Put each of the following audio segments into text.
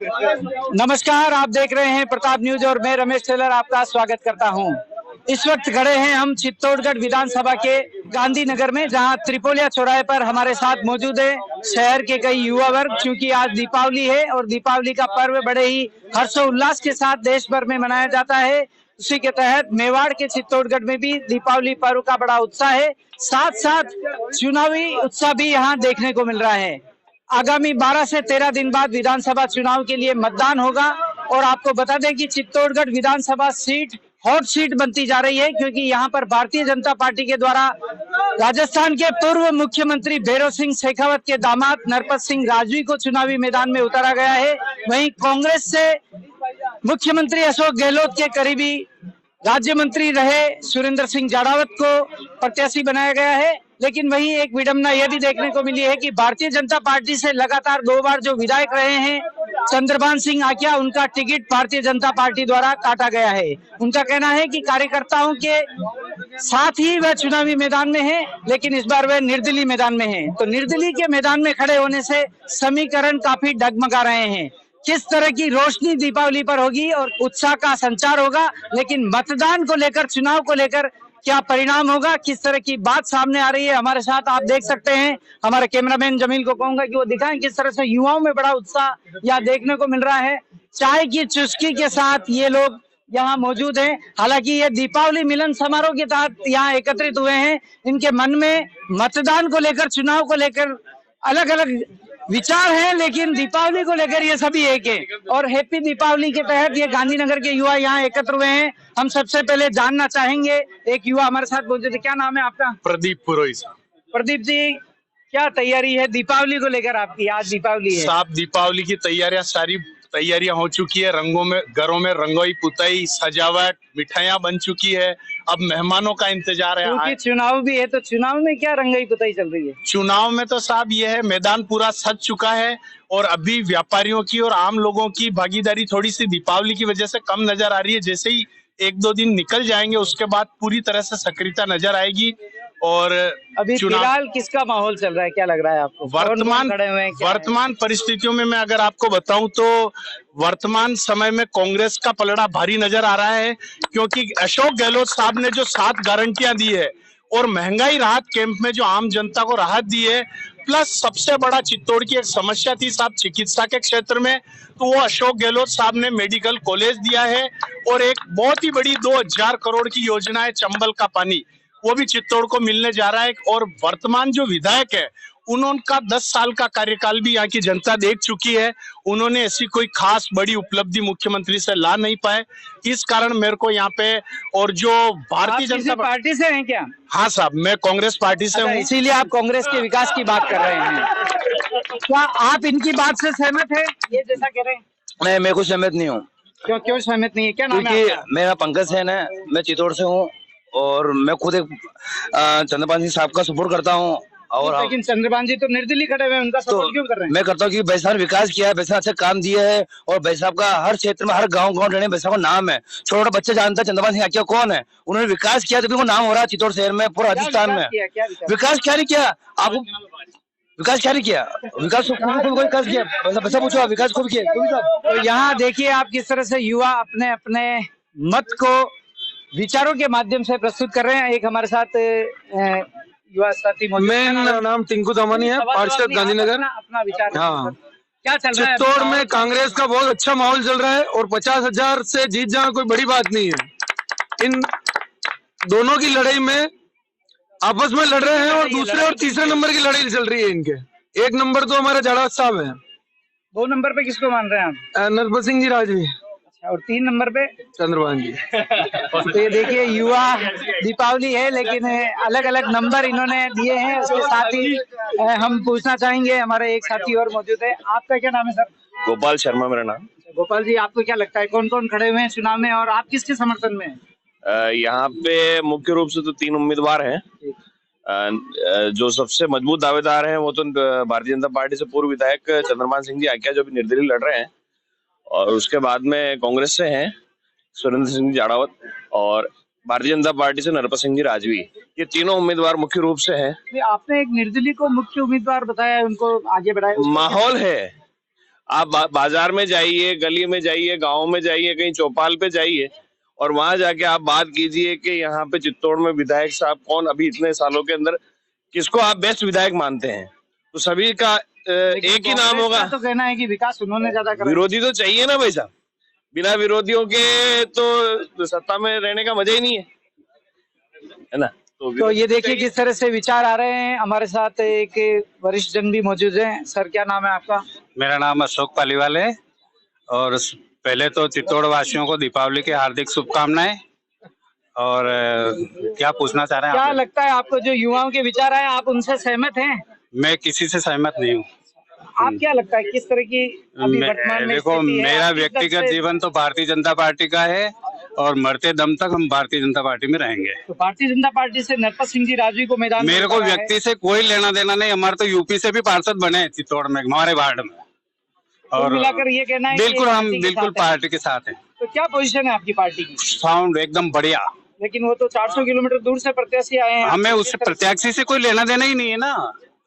नमस्कार, आप देख रहे हैं प्रताप न्यूज और मैं रमेश टेलर आपका स्वागत करता हूं। इस वक्त खड़े हैं हम चित्तौड़गढ़ विधानसभा के गांधीनगर में, जहां त्रिपोलिया चौराहे पर हमारे साथ मौजूद है शहर के कई युवा वर्ग। क्योंकि आज दीपावली है और दीपावली का पर्व बड़े ही हर्षोल्लास के साथ देश भर में मनाया जाता है। उसी के तहत मेवाड़ के चित्तौड़गढ़ में भी दीपावली पर्व का बड़ा उत्साह है। साथ साथ चुनावी उत्साह भी यहाँ देखने को मिल रहा है। आगामी 12 से 13 दिन बाद विधानसभा चुनाव के लिए मतदान होगा और आपको बता दें कि चित्तौड़गढ़ विधानसभा सीट हॉट सीट बनती जा रही है, क्योंकि यहाँ पर भारतीय जनता पार्टी के द्वारा राजस्थान के पूर्व मुख्यमंत्री भैरव सिंह शेखावत के दामाद नरपत सिंह राजवी को चुनावी मैदान में उतारा गया है। वहीं कांग्रेस से मुख्यमंत्री अशोक गहलोत के करीबी राज्य मंत्री रहे सुरेंद्र सिंह जाड़ावत को प्रत्याशी बनाया गया है। लेकिन वहीं एक विडंबना यह भी देखने को मिली है कि भारतीय जनता पार्टी से लगातार 2 बार जो विधायक रहे हैं चंद्रभान सिंह आकिया, उनका टिकट भारतीय जनता पार्टी द्वारा काटा गया है। उनका कहना है कि कार्यकर्ताओं के साथ ही वह चुनावी मैदान में है, लेकिन इस बार वह निर्दलीय मैदान में है। तो निर्दलीय के मैदान में खड़े होने से समीकरण काफी डगमगा रहे हैं। किस तरह की रोशनी दीपावली पर होगी और उत्साह का संचार होगा, लेकिन मतदान को लेकर, चुनाव को लेकर क्या परिणाम होगा, किस तरह की बात सामने आ रही है, हमारे साथ आप देख सकते हैं। हमारे कैमरामैन जमील को कहूंगा कि वो दिखाएं किस तरह से युवाओं में बड़ा उत्साह यहाँ देखने को मिल रहा है। चाय की चुस्की के साथ ये लोग यहाँ मौजूद हैं। हालांकि ये दीपावली मिलन समारोह के तहत यहाँ एकत्रित हुए हैं। इनके मन में मतदान को लेकर, चुनाव को लेकर अलग अलग विचार है, लेकिन दीपावली को लेकर ये सभी एक है। और हैप्पी दीपावली के तहत ये गांधीनगर के युवा यहाँ एकत्र हुए हैं। हम सबसे पहले जानना चाहेंगे, एक युवा हमारे साथ मौजूद है, क्या नाम है आपका? प्रदीप पुरोहित। प्रदीप जी, क्या तैयारी है दीपावली को लेकर आपकी? आज दीपावली है। साहब, दीपावली की सारी तैयारियां हो चुकी है। रंगों में, घरों में रंगोई पुताई, सजावट, मिठाइयां बन चुकी है। अब मेहमानों का इंतजार है। क्योंकि चुनाव भी है, तो चुनाव में क्या रंगई पुताई चल रही है? चुनाव में तो साहब ये है, मैदान पूरा सज चुका है और अभी व्यापारियों की और आम लोगों की भागीदारी थोड़ी सी दीपावली की वजह से कम नजर आ रही है। जैसे ही 1-2 दिन निकल जाएंगे उसके बाद पूरी तरह से सक्रियता नजर आएगी। और अभी फिलहाल किसका माहौल चल रहा है, क्या लग रहा है आपको? वर्तमान परिस्थितियों में मैं अगर आपको बताऊं तो वर्तमान समय में कांग्रेस का पलड़ा भारी नजर आ रहा है, क्योंकि अशोक गहलोत साहब ने जो 7 गारंटियां दी है और महंगाई राहत कैंप में जो आम जनता को राहत दी है, प्लस सबसे बड़ा चित्तौड़ की एक समस्या थी साहब चिकित्सा के क्षेत्र में, तो वो अशोक गहलोत साहब ने मेडिकल कॉलेज दिया है। और एक बहुत ही बड़ी 2000 करोड़ की योजना है चंबल का पानी, वो भी चित्तौड़ को मिलने जा रहा है। और वर्तमान जो विधायक है उनका 10 साल का कार्यकाल भी यहाँ की जनता देख चुकी है। उन्होंने ऐसी कोई खास बड़ी उपलब्धि मुख्यमंत्री से ला नहीं पाए। इस कारण मेरे को यहाँ पे, और जो भारतीय जनता पार्टी से हैं क्या? हाँ साहब, मैं कांग्रेस पार्टी से हूँ। इसीलिए आप कांग्रेस के विकास की बात कर रहे हैं। क्या आप इनकी बात से सहमत है, ये जैसा कह रहे हैं? नहीं, मैं कुछ सहमत नहीं हूँ। क्यों सहमत नहीं है? क्या नाम है आपका? मेरा पंकज सेन है, मैं चित्तौड़ से हूँ और मैं खुद एक चंद्रभान सिंह साहब का सपोर्ट करता हूँ। और लेकिन चंद्रभान जी तो निर्दलीय खड़े हुए हैं, उनका सपोर्ट क्यों कर रहे हैं? मैं करता हूँ कि भाई साहब ने विकास किया है, भाई साहब अच्छे काम दिए है और भाई साहब का हर क्षेत्र में, हर गांव रहने भाई साहब का नाम है। छोटा बच्चा जानता है चंद्रभान सिंह आकिया कौन है। उन्होंने विकास किया तभी वो नाम हो रहा है चित्तौड़ शहर में, पूरा राजस्थान में। विकास क्या नहीं किया आपको? विकास क्या नहीं किया? विकास विकास किया, पैसा पूछो, विकास खूब किया। तो यहाँ देखिए आप किस तरह से युवा अपने अपने मत को विचारों के माध्यम से प्रस्तुत कर रहे हैं। एक हमारे साथ युवा साथी मौजूद है। मेरा नाम टिंकू दामानी है, पार्षद गांधीनगर। अपना विचार हाँ, क्या चल रहा है? चित्तौड़ में कांग्रेस का बहुत अच्छा माहौल चल रहा है और 50,000 से जीत जाना कोई बड़ी बात नहीं है। इन दोनों की लड़ाई में आपस में लड़ रहे हैं और दूसरे और तीसरे नंबर की लड़ाई चल रही है इनके। 1 नंबर तो हमारा जाड़ावत साहब है। 2 नंबर पे किसको मान रहे हैं आप? नरपत सिंह जी राजवी। और 3 नंबर पे चंद्रभान जी। तो ये देखिए, युवा दीपावली है लेकिन अलग अलग नंबर इन्होंने दिए हैं। उसके साथ ही हम पूछना चाहेंगे, हमारे एक साथी और मौजूद है। आपका क्या नाम है सर? गोपाल शर्मा मेरा नाम। गोपाल जी, आपको क्या लगता है कौन कौन खड़े हुए हैं चुनाव में और आप किसके समर्थन में? यहाँ पे मुख्य रूप से तो 3 उम्मीदवार हैं। जो सबसे मजबूत दावेदार हैं वो तो भारतीय जनता पार्टी से पूर्व विधायक चंद्रभान सिंह जी आकिया, जो भी निर्दलीय लड़ रहे हैं, और उसके बाद में कांग्रेस से हैं सुरेंद्र सिंह जाड़ावत, और भारतीय जनता पार्टी से नरपत सिंह जी राजवी। ये तीनों उम्मीदवार मुख्य रूप से हैं। आपने एक निर्दलीय को मुख्य उम्मीदवार बताया, उनको आगे बढ़ाया। माहौल है, आप बाजार में जाइए, गली में जाइए, गांव में जाइए, कहीं चौपाल पे जाइए और वहां जाके आप बात कीजिए कि यहाँ पे चित्तौड़ में विधायक साहब कौन अभी इतने सालों के अंदर किसको आप बेस्ट विधायक मानते हैं, तो सभी का एक ही नाम होगा। तो कहना है कि विकास उन्होंने ज्यादा करा। विरोधी तो चाहिए ना भाई साहब, बिना विरोधियों के तो सत्ता में रहने का मजा ही नहीं है ना। तो ये देखिए किस तरह से विचार आ रहे हैं। हमारे साथ एक वरिष्ठ जन भी मौजूद हैं। सर क्या नाम है आपका? मेरा नाम अशोक पालीवाल है और पहले तो चित्तौड़ वासियों को दीपावली की हार्दिक शुभकामनाएं। और क्या पूछना चाह रहे हैं क्या आप? लगता है आपको जो युवाओं के विचार आए, आप उनसे सहमत हैं? मैं किसी से सहमत नहीं हूँ। आप क्या लगता है किस तरह की अभी वर्तमान में देखो, स्थिति है? मेरा आप किस दल व्यक्तिगत से- जीवन तो भारतीय जनता पार्टी का है और मरते दम तक हम भारतीय जनता पार्टी में रहेंगे। तो भारतीय जनता पार्टी से नरपत सिंह जी राजवी को मैदान में मेरे को उतारा है। व्यक्ति से कोई लेना देना नहीं। हमारे तो यूपी से भी पार्षद बने हैं चित्तौड़ में, हमारे वार्ड में। कुल और मिलाकर ये कहना है कि बिल्कुल हम पार्टी के बिल्कुल साथ है। पार्टी के साथ हैं। तो क्या पोजीशन है आपकी पार्टी की? साउंड एकदम बढ़िया। लेकिन वो तो 400 किलोमीटर दूर से प्रत्याशी आए हैं। हमें उससे प्रत्याशी से कोई लेना देना ही नहीं है ना।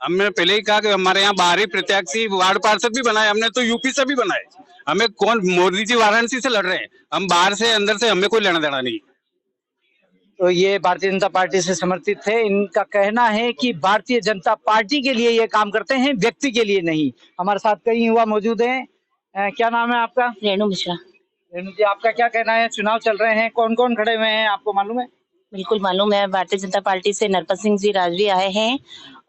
हमने पहले ही कहा कि हमारे यहाँ बाहरी प्रत्याशी वार्ड पार्षद भी बनाए, हमने तो यूपी से भी बनाए। हमें कौन, मोदी जी वाराणसी से लड़ रहे हैं, हम बाहर से अंदर से हमें कोई लेना देना नहीं। तो ये भारतीय जनता पार्टी से समर्थित थे। इनका कहना है कि भारतीय जनता पार्टी के लिए ये काम करते हैं, व्यक्ति के लिए नहीं। हमारे साथ कई युवा मौजूद हैं। क्या नाम है आपका? रेणु मिश्रा। रेणु जी, आपका क्या कहना है? चुनाव चल रहे हैं, कौन कौन खड़े हुए हैं आपको मालूम है? बिल्कुल मालूम है, भारतीय जनता पार्टी से नरपत सिंह जी राजवी आए हैं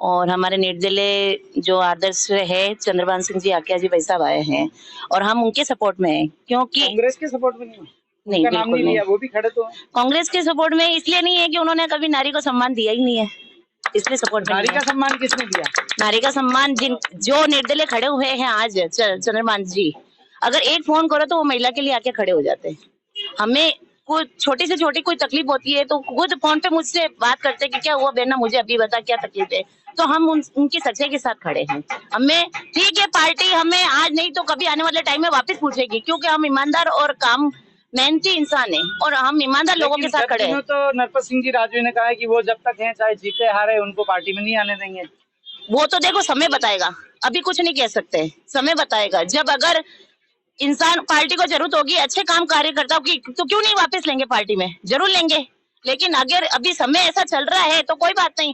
और हमारे निर्दलीय जो आदर्श है चंद्रभान सिंह जी आकिया जी भाई साहब आए हैं और हम उनके सपोर्ट में हैं क्योंकि कांग्रेस के सपोर्ट में नहीं? नहीं, उनका नाम बिल्कुल नहीं नहीं। लिया, वो भी खड़े तो हैं। कांग्रेस के सपोर्ट में इसलिए नहीं है कि उन्होंने कभी नारी को सम्मान दिया ही नहीं है, इसलिए सपोर्ट में नारी नहीं का है। सम्मान किसने दिया? नारी का सम्मान जो निर्दलीय खड़े हुए हैं आज चंद्रभान जी, अगर एक फोन करो तो वो महिला के लिए आके खड़े हो जाते हैं। हमें कुछ छोटी से छोटी कोई तकलीफ होती है तो खुद फोन पे मुझसे बात करते कि क्या हुआ बहना, मुझे अभी बता क्या तकलीफ है, तो हम उनकी सच्चाई के साथ खड़े हैं। हमें ठीक है, पार्टी हमें आज नहीं तो कभी आने वाले टाइम में वापस पूछेगी क्योंकि हम ईमानदार और काम मेहनती इंसान है और हम ईमानदार लोगों के साथ खड़े हैं। तो नरपत सिंह जी राजवी ने कहा है कि वो जब तक हैं चाहे जीते हारे उनको पार्टी में नहीं आने देंगे। वो तो देखो समय बताएगा, अभी कुछ नहीं कह सकते, समय बताएगा। जब अगर इंसान पार्टी को जरूरत होगी अच्छे काम कार्यकर्ताओं की तो क्यों नहीं वापस लेंगे पार्टी में, जरूर लेंगे। लेकिन अगर अभी समय ऐसा चल रहा है तो कोई बात नहीं,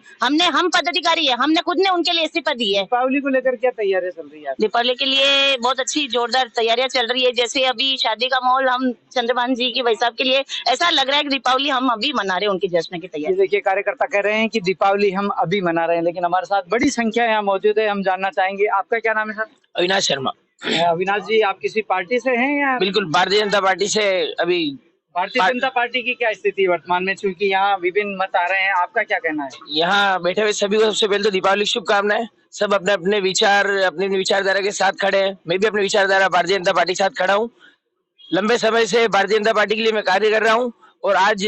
हम पदाधिकारी है, हमने खुद ने उनके लिए इस्तीफा दी है। दीपावली को लेकर क्या तैयारियां चल रही है? दीपावली के लिए बहुत अच्छी जोरदार तैयारियां चल रही है। जैसे अभी शादी का माहौल हम चंद्रभान जी की भाई साहब के लिए ऐसा लग रहा है कि दीपावली हम अभी मना रहे हैं उनके जश्न की ये तैयारी। देखिए कार्यकर्ता कह रहे हैं कि दीपावली हम अभी मना रहे हैं, लेकिन हमारे साथ बड़ी संख्या यहाँ मौजूद है। हम जानना चाहेंगे आपका क्या नाम है सर? अविनाश शर्मा। अविनाश जी, आप किसी पार्टी से हैं या? बिल्कुल भारतीय जनता पार्टी से। अभी भारतीय जनता पार्टी की क्या स्थिति है वर्तमान में, चूंकि यहाँ विभिन्न मत आ रहे हैं, आपका क्या कहना है? यहाँ बैठे हुए सभी को सबसे पहले तो दीपावली की शुभकामनाएं। सब अपने अपने विचारधारा के साथ खड़े हैं। मैं भी अपनी विचारधारा भारतीय जनता पार्टी के साथ खड़ा हूँ। लंबे समय से भारतीय जनता पार्टी के लिए मैं कार्य कर रहा हूँ और आज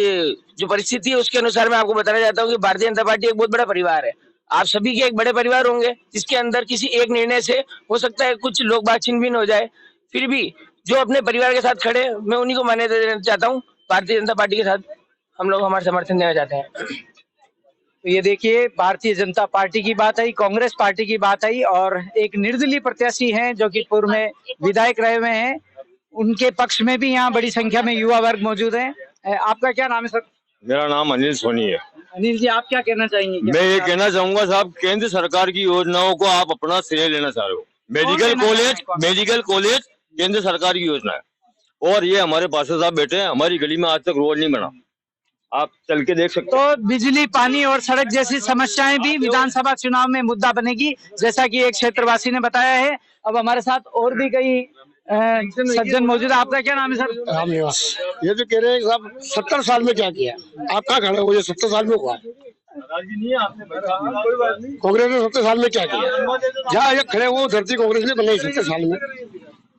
जो परिस्थिति है उसके अनुसार मैं आपको बताना चाहता हूँ कि भारतीय जनता पार्टी एक बहुत बड़ा परिवार है। आप सभी के एक बड़े परिवार होंगे जिसके अंदर किसी एक निर्णय से हो सकता है कुछ लोग बात छिन्न भिन्न हो जाए, फिर भी जो अपने परिवार के साथ खड़े मैं उन्हीं को मान्यता देना चाहता हूँ। भारतीय जनता पार्टी के साथ हम लोग हमारा समर्थन देना चाहते हैं। तो ये देखिए भारतीय जनता पार्टी की बात आई, कांग्रेस पार्टी की बात आई और एक निर्दलीय प्रत्याशी हैं जो कि पूर्व में विधायक रहे हुए हैं, उनके पक्ष में भी यहाँ बड़ी संख्या में युवा वर्ग मौजूद है। आपका क्या नाम है सर? मेरा नाम अनिल सोनी है। अनिल जी, आप क्या कहना चाहेंगे? मैं ये कहना चाहूंगा साहब, केंद्र सरकार की योजनाओं को आप अपना श्रेय लेना चाह रहे हो। मेडिकल कॉलेज केंद्र सरकार की योजना है और ये हमारे पार्षद साहब बैठे हैं, हमारी गली में आज तक रोड नहीं बना, आप चल के देख सकते हो। तो बिजली, पानी और सड़क जैसी समस्याएं भी विधानसभा चुनाव में मुद्दा बनेगी, जैसा कि एक क्षेत्रवासी ने बताया है। अब हमारे साथ और भी कई सज्जन मौजूद है। आपका क्या नाम है सर? रामनिवास। ये जो कह रहे हैं साहब 70 साल में क्या किया, आप कहाँ खड़े हो? ये 70 साल में हुआ कांग्रेस ने 70 साल में क्या किया? जहाँ ये खड़े हो धरती कांग्रेस ने बनाई 70 साल में।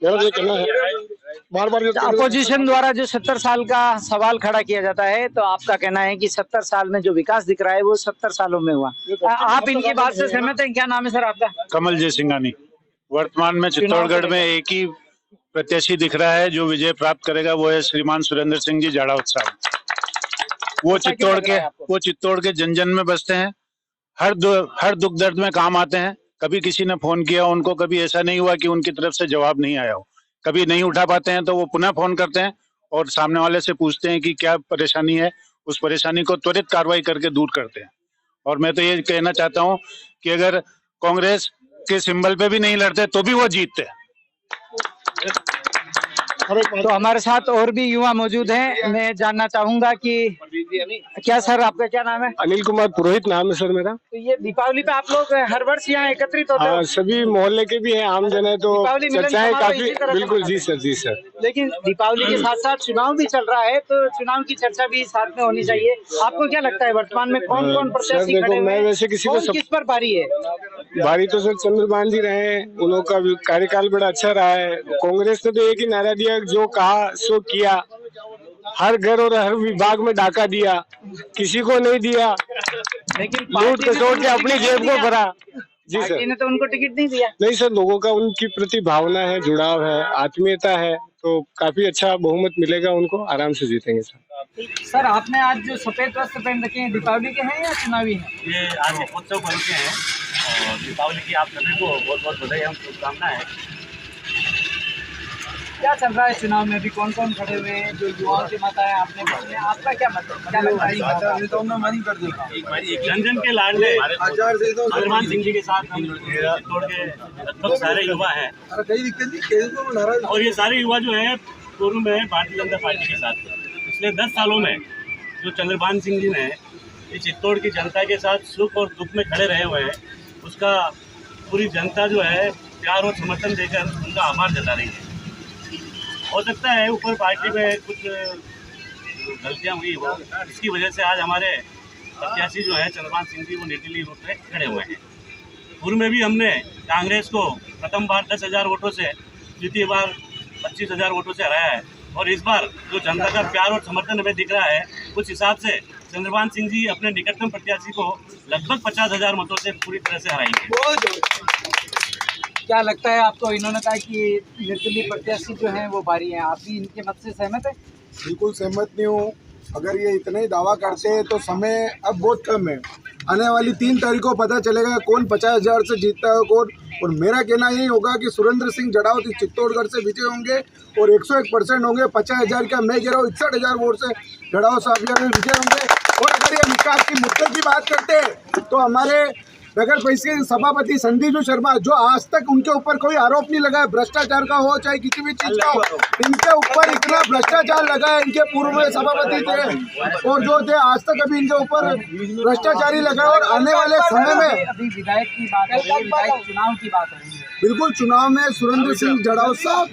मेरा ये कहना है, बार बार अपोजिशन द्वारा जो 70 साल का सवाल खड़ा किया जाता है, तो आपका कहना है कि 70 साल में जो विकास दिख रहा है वो 70 सालों में हुआ। आप इनकी बात से सहमत हैं? क्या नाम है सर आपका? कमल जय सिंघानी। वर्तमान में चित्तौड़गढ़ में एक ही प्रत्याशी दिख रहा है जो विजय प्राप्त करेगा, वो है श्रीमान सुरेंद्र सिंह जी जाड़ा उत्साह। वो चित्तौड़ के जन जन में बसते हैं, हर दुख दर्द में काम आते हैं, कभी किसी ने फोन किया उनको, कभी ऐसा नहीं हुआ कि उनकी तरफ से जवाब नहीं आया हो। कभी नहीं उठा पाते हैं तो वो पुनः फोन करते हैं और सामने वाले से पूछते हैं कि क्या परेशानी है, उस परेशानी को त्वरित कार्रवाई करके दूर करते हैं। और मैं तो ये कहना चाहता हूँ कि अगर कांग्रेस के सिंबल पे भी नहीं लड़ते तो भी वो जीतते। तो हमारे साथ और भी युवा मौजूद हैं। मैं जानना चाहूंगा कि क्या सर, आपका क्या नाम है? अनिल कुमार पुरोहित नाम है सर मेरा। तो ये दीपावली पे आप लोग हर वर्ष यहाँ एकत्रित होते हाँ, हो? सभी मोहल्ले के भी हैं, आम जन है, तो दीपावली मिलन चर्चाएं समारोह काफी। इसी तरह से बिल्कुल मनाते जी सर, जी सर। लेकिन दीपावली के साथ साथ चुनाव भी चल रहा है, तो चुनाव की चर्चा भी साथ में होनी चाहिए। आपको क्या लगता है वर्तमान में कौन कौन प्रत्याशी देखो, खड़े हुए मैं हैं? वैसे किसी को कौन किस पर भारी है? भारी तो सर चंद्रभान जी रहे हैं, उन लोगों का भी कार्यकाल बड़ा अच्छा रहा है। कांग्रेस ने तो एक ही नारा दिया, जो कहा सो किया, हर घर और हर विभाग में डाका दिया, किसी को नहीं दिया, लेकिन लूट खसोट के अपनी जेब को भरा। जी पार्टी सर। ने तो उनको टिकट नहीं दिया। नहीं सर, लोगों का उनकी प्रति भावना है, जुड़ाव है, आत्मीयता है, तो काफी अच्छा बहुमत मिलेगा उनको, आराम से जीतेंगे सर। सर, आपने आज जो सफेद वस्त्र पहन रखे हैं, दीपावली के हैं या चुनावी हैं? ये आज दीपोत्सव पर्व के हैं और दीपावली की आप सभी को बहुत बहुत बधाई एवं शुभकामनाएं। क्या चल रहा है चुनाव में? अभी कौन कौन खड़े हुए हैं? जो युवाओं की मत है, आपका क्या मत है? क्या लगता है? जन जन के लाडले चंद्रभान सिंह जी के साथ हम चित्तौड़ के लगभग सारे युवा हैं और ये सारे युवा जो है पूर्व में भारतीय जनता पार्टी के साथ पिछले 10 सालों में जो चंद्रभान सिंह जी ने ये चित्तौड़ की जनता के साथ सुख और दुख में खड़े रहे हुए हैं, उसका पूरी जनता जो है प्यार और समर्थन देकर उनका आभार जता रही है। हो सकता है ऊपर पार्टी में कुछ गलतियां हुई हो, इसकी वजह से आज हमारे प्रत्याशी जो है चंद्रभान सिंह जी वो निर्दलीय रूप में खड़े हुए हैं। पूर्व में भी हमने कांग्रेस को प्रथम बार 10,000 वोटों से, द्वितीय बार 25,000 वोटों से हराया है और इस बार जो जनता का प्यार और समर्थन हमें दिख रहा है, उस हिसाब से चंद्रभान सिंह जी अपने निकटतम प्रत्याशी को लगभग 50,000 मतों से पूरी तरह से हराएंगे। क्या लगता है आपको? इन्होंने कहा कि निर्दलीय प्रत्याशी जो हैं वो भारी हैं, आप भी इनके मत से सहमत है? बिल्कुल सहमत नहीं हूँ। अगर ये इतना ही दावा करते हैं तो समय अब बहुत कम है। आने वाली 3 तारीख को पता चलेगा कौन 50,000 से जीतता है कौन। और मेरा कहना यही होगा कि सुरेंद्र सिंह जड़ावती चित्तौड़गढ़ से विजय होंगे और 101% होंगे। 50,000 का मैं कह रहा हूँ 61,000 वोट से जड़ाव साहब में विजय होंगे। और अगर ये विकास की मुद्दे की बात करते हैं तो हमारे नगर परिषद के सभापति संदीप शर्मा, जो आज तक उनके ऊपर कोई आरोप नहीं लगा है भ्रष्टाचार का हो चाहे किसी भी चीज का हो, इनके ऊपर इतना भ्रष्टाचार लगा है। इनके पूर्व में सभापति थे और जो थे आज तक अभी इनके ऊपर भ्रष्टाचार ही लगा है। और आने वाले समय में अभी विधायक की बात हो रही है, विधायक चुनाव की बात हो रही है। बिल्कुल, चुनाव में सुरेंद्र सिंह जड़ाव साहब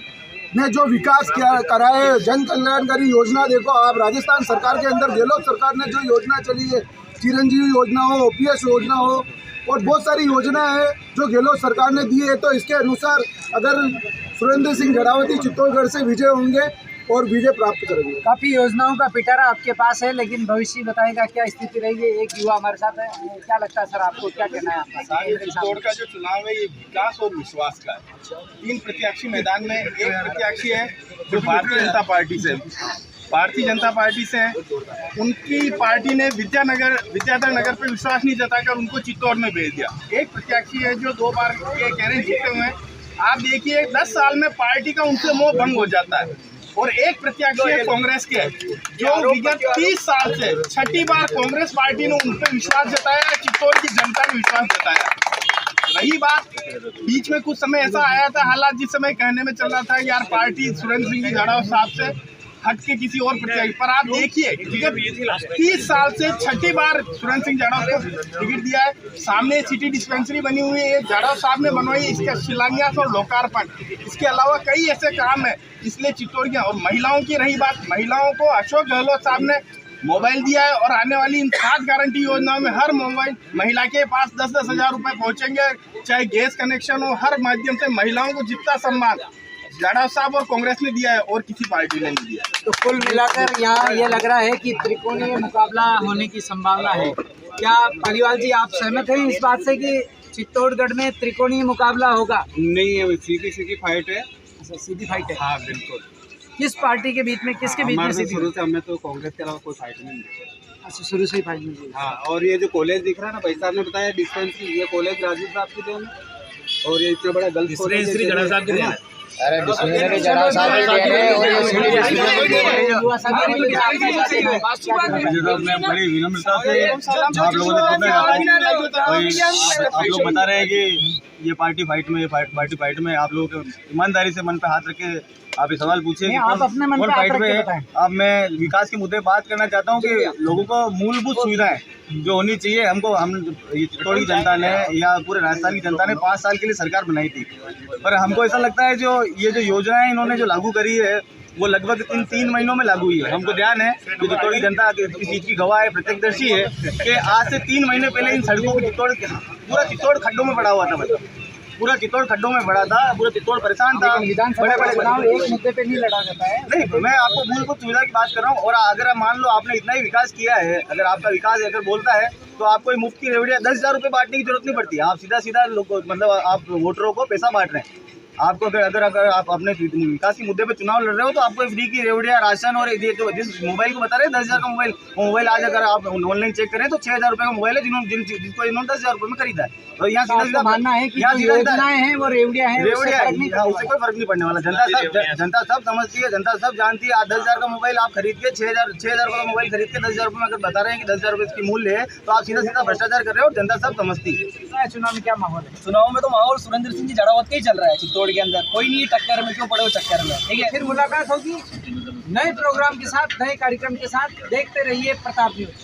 ने जो विकास किया कराए, जन कल्याणकारी योजना, देखो आप राजस्थान सरकार के अंदर गहलोत सरकार ने जो योजना चली है, चिरंजीवी योजना हो, OPS योजना हो और बहुत सारी योजना है जो गहलोत सरकार ने दी है। तो इसके अनुसार अगर सुरेंद्र सिंह जड़ावती चित्तौड़गढ़ से विजय होंगे और विजय प्राप्त करेंगे। काफी योजनाओं का पिटारा आपके पास है, लेकिन भविष्य बताएगा क्या स्थिति रहेगी। एक युवा हमारे साथ है, क्या लगता है सर आपको, क्या कहना है आपका? चित्तौड़ का जो चुनाव है ये विकास और विश्वास का है। 3 प्रत्याशी मैदान में, एक प्रत्याशी है जो भारतीय जनता पार्टी से है। उनकी पार्टी ने विद्याधर नगर पे विश्वास नहीं जताकर उनको चित्तौड़ में भेज दिया। एक प्रत्याशी है जो 2 बार के कह रहे हैं जीते हुए हैं। आप देखिए 10 साल में पार्टी का उनसे मोह भंग हो जाता है। और एक प्रत्याशी है कांग्रेस के जो विगत 30 साल से 6ठी बार कांग्रेस पार्टी ने उन पर विश्वास जताया, चित्तौड़ की जनता ने विश्वास जताया। रही बात, बीच में कुछ समय ऐसा आया था, हालात जिस समय कहने में चल रहा था यार पार्टी सुरेंद्र सिंह जड़ाव साहब से हट के किसी और प्रत्याशी, पर आप देखिए 30 साल से 6ठी बार सुरेंद्र सिंह जड़ाव को टिकट दिया है। सामने सिटी डिस्पेंसरी बनी हुई है, जड़ाव साहब ने बनवाई, इसका शिलान्यास और लोकार्पण। इसके अलावा कई ऐसे काम है इसलिए चित्तौड़ के। और महिलाओं की रही बात, महिलाओं को अशोक गहलोत साहब ने मोबाइल दिया है और आने वाली इन 7 गारंटी योजनाओं में हर मोबाइल महिला के पास 10-10 हज़ार रुपये पहुँचेंगे, चाहे गैस कनेक्शन हो। हर माध्यम से महिलाओं को जितना सम्मान जड़ाव साहब और कांग्रेस ने दिया है और किसी पार्टी ने नहीं दिया। तो कुल मिलाकर यहाँ ये लग रहा है कि त्रिकोणीय मुकाबला होने की संभावना है। क्या पालीवाल जी आप सहमत हैं इस बात से कि चित्तौड़गढ़ में त्रिकोणीय मुकाबला होगा? नहीं है, सीधी फाइट है। अच्छा, सीधी फाइट है। हाँ बिल्कुल। किस पार्टी के बीच में, किसके बीच में? शुरू से हमें तो कांग्रेस के अलावा कोई फाइट नहीं है। अच्छा, शुरू से ही फाइट नहीं। हाँ, और ये जो कॉलेज दिख रहा है ना, भाई साहब ने बताया डिस्पेंसरी, ये कॉलेज राजीव साहब की देन। और ये इतना बड़ा गलत श्री गणा साहब की देन है। अरे बिस्मिल्लाह जनाब साहब मैं बड़ी विनम्रता से आप लोगों से आप लोग बता रहे हैं कि ये पार्टी फाइट में पार्टी फाइट में आप लोगों को ईमानदारी से मन पे हाथ रख के आप ये सवाल पूछे आप अपने मन पे फाइट हाथ में रख के बताएं। अब मैं विकास के मुद्दे बात करना चाहता हूँ कि लोगों को मूलभूत सुविधाएं जो होनी चाहिए हमको हम चित्तौड़ की जनता ने या पूरे राजस्थान की जनता ने 5 साल के लिए सरकार बनाई थी, पर हमको ऐसा लगता है जो ये जो योजनाएं इन्होंने जो लागू करी है वो लगभग 3 महीनों में लागू हुई है। हमको ध्यान है कि चित्तौड़ की जनता इस चीज की गवाह है, प्रत्यक्षदर्शी है कि आज से 3 महीने पहले इन सड़कों को पूरा चित्तौड़ खड्डों में पड़ा हुआ था, मतलब पूरा चित्तौड़ खड्डों में पड़ा था, पूरा चित्तौड़ परेशान था। विधानसभा चुनाव एक मुद्दे पे नहीं लड़ा जाता है। नहीं, मैं आपको मूलभूत सुविधा की बात कर रहा हूँ। और अगर मान लो आपने इतना ही विकास किया है, अगर आपका विकास अगर बोलता है तो आपको मुफ्त की रेवड़ियाँ 10,000 रुपये बांटने की जरूरत नहीं पड़ती। आप सीधा लोग मतलब आप वोटरों को पैसा बांट रहे हैं। आपको अगर आप अपने विकास के मुद्दे पे चुनाव लड़ रहे हो तो आपको फ्री की रेवड़िया, राशन और ये जो जिस मोबाइल को बता रहे हैं 10,000 का मोबाइल आज अगर आप ऑनलाइन चेक करें तो 6,000 रुपये का मोबाइल है जिसको इन्होंने 10,000 रुपये में खरीदा है। और यहाँ सीधा मानना है कि योजनाएं हैं वो रेवड़िया है, उससे कोई फर्क नहीं पड़ने वाला। जनता सब समझती है, जनता सब जानती है। आज 10,000 का मोबाइल आप खरीद के 6,000 का मोबाइल खरीद के 10,000 रुपये में अगर बता रहे हैं कि 10,000 रुपये इसकी मूल्य है तो आप सीधा भ्रष्टाचार कर रहे हो। जनता सब समझती है। चुनाव में क्या माहौल है? चुनाव में तो माहौल सुरेंद्र सिंह जी जड़ावत का ही चल रहा है चित्तौड़ के अंदर। कोई नहीं टक्कर में, क्यों पड़े हो चक्कर में। ठीक है, फिर मुलाकात होगी नए प्रोग्राम के साथ, नए कार्यक्रम के साथ। देखते रहिए प्रताप न्यूज।